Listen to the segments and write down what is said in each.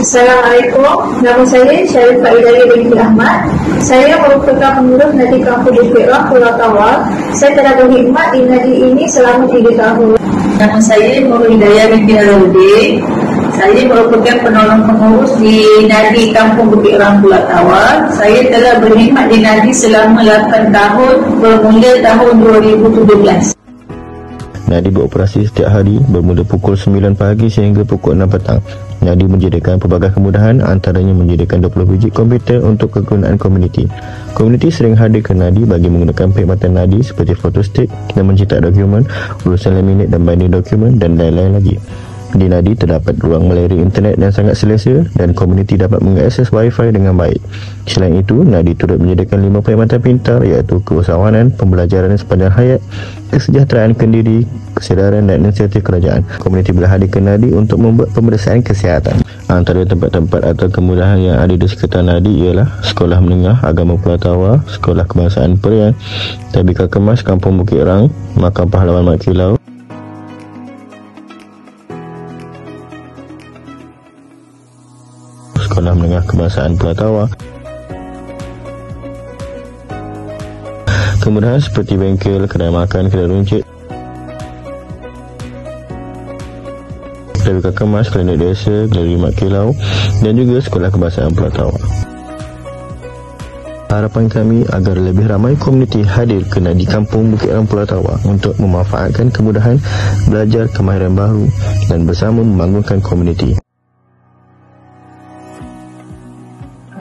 Assalamualaikum, nama saya Syarifah Idaya binti Ahmad. Saya merupakan pengurus Nadi Kampung Bukit Rang, Pulau Tawar. Saya telah berkhidmat di Nadi ini selama 3 tahun. Nama saya Nurul Hidayah binti Haruddin. Saya merupakan penolong pengurus di Nadi Kampung Bukit Rang, Pulau Tawar. Saya telah berkhidmat di Nadi selama 8 tahun bermula tahun 2017. Nadi beroperasi setiap hari bermula pukul 9 pagi sehingga pukul 6 petang. Nadi menyediakan pelbagai kemudahan, antaranya menyediakan 20 biji komputer untuk kegunaan komuniti. Komuniti sering hadir ke Nadi bagi menggunakan perkhidmatan Nadi seperti fotostick dan mencetak dokumen, urusan laminate dan binding dokumen dan lain-lain lagi. Di Nadi terdapat ruang melayari internet yang sangat selesa dan komuniti dapat mengakses wifi dengan baik. Selain itu, Nadi turut menyediakan 5 perkhidmatan pintar iaitu keusahawanan, pembelajaran sepanjang hayat, kesejahteraan kendiri, kesedaran dan inisiatif kerajaan. Komuniti boleh hadir ke Nadi untuk membuat pemeriksaan kesihatan. Antara tempat-tempat atau kemudahan yang ada di sekitar Nadi ialah Sekolah Menengah Agama Pulau Tawar, Sekolah Kebangsaan Perian, Tabika Kemas Kampung Bukit Rang, Makam Pahlawan Mat Kilau, Sekolah Menengah Kebangsaan Pulau Tawar. Kemudahan seperti bengkel, kedai makan, kedai runcit, kedai kemas, klinik desa, galeri Mat Kilau dan juga Sekolah Kebangsaan Pulau Tawar. Harapan kami agar lebih ramai komuniti hadir ke Nadi Kampung Bukit Rang, Pulau Tawar untuk memanfaatkan kemudahan, belajar kemahiran baru dan bersama membangunkan komuniti.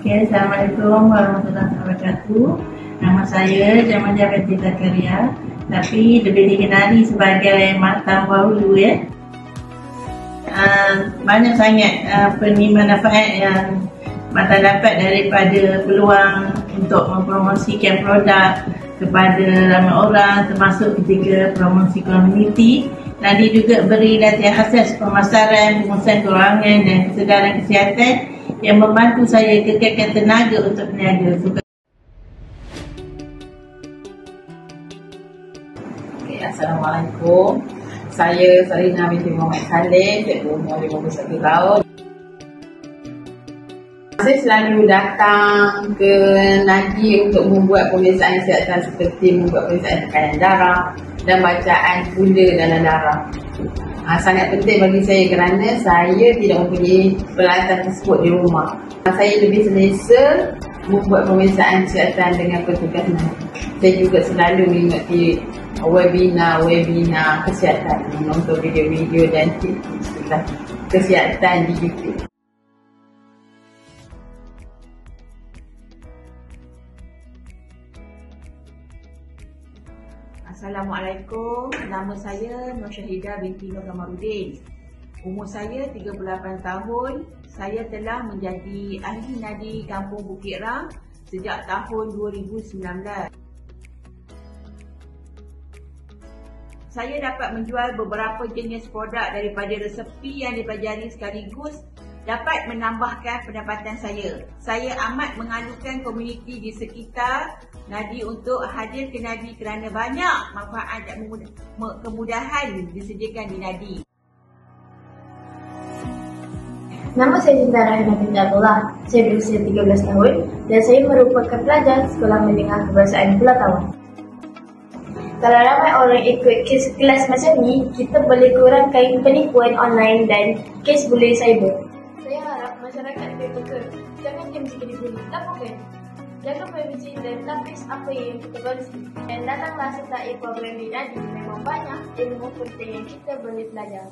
Assalamualaikum warahmatullahi wabarakatuh. Nama saya Jamaja binti Zakaria, tapi lebih dikenali sebagai Mak Tambah Hulu ya. Banyak sangat manfaat yang Mak dapat daripada peluang untuk mempromosikan produk kepada ramai orang, termasuk ketika promosi komuniti. Nadi juga beri latihan asas pemasaran, pengurusan kewangan dan kesedaran kesihatan yang membantu saya kekalkan tenaga untuk berniaga. Assalamualaikum. Saya Sarina binti Muhammad Saleh, berumur 51 tahun. Saya selalu datang ke Nadi untuk membuat pemeriksaan kesihatan seperti membuat pemeriksaan tekanan darah dan bacaan gula dalam darah. Sangat penting bagi saya kerana saya tidak mempunyai peralatan tersebut di rumah. Saya lebih selesa membuat pemeriksaan kesihatan dengan petugas Nadi. Saya juga selalu mengikuti webinar kesihatan, menonton video-video dan tips kesihatan di YouTube. Assalamualaikum, nama saya Nur Syahidah binti Nur Kamaruddin. Umur saya 38 tahun. Saya telah menjadi ahli Nadi Kampung Bukit Rang sejak tahun 2019. Saya dapat menjual beberapa jenis produk daripada resepi yang dipelajari sekaligus dapat menambahkan pendapatan saya. Saya amat mengalukan komuniti di sekitar Nadi untuk hadir ke Nadi kerana banyak manfaat dan kemudahan disediakan di Nadi. Nama saya Cinta Rahina binti Abdullah. Saya berusia 13 tahun dan saya merupakan pelajar Sekolah Menengah Kebangsaan Pulau Tawar. Kalau ramai orang ikut kes kelas macam ni, kita boleh kurangkan penipuan online dan kes bully cyber. Saya harap masyarakat lebih peka. Jangan diam jika dibuli, laporkan. Jaga privasi dan tapis apa yang kita kongsi. Dan datanglah sertai program di Nadi. Memang banyak ilmu penting yang kita boleh belajar.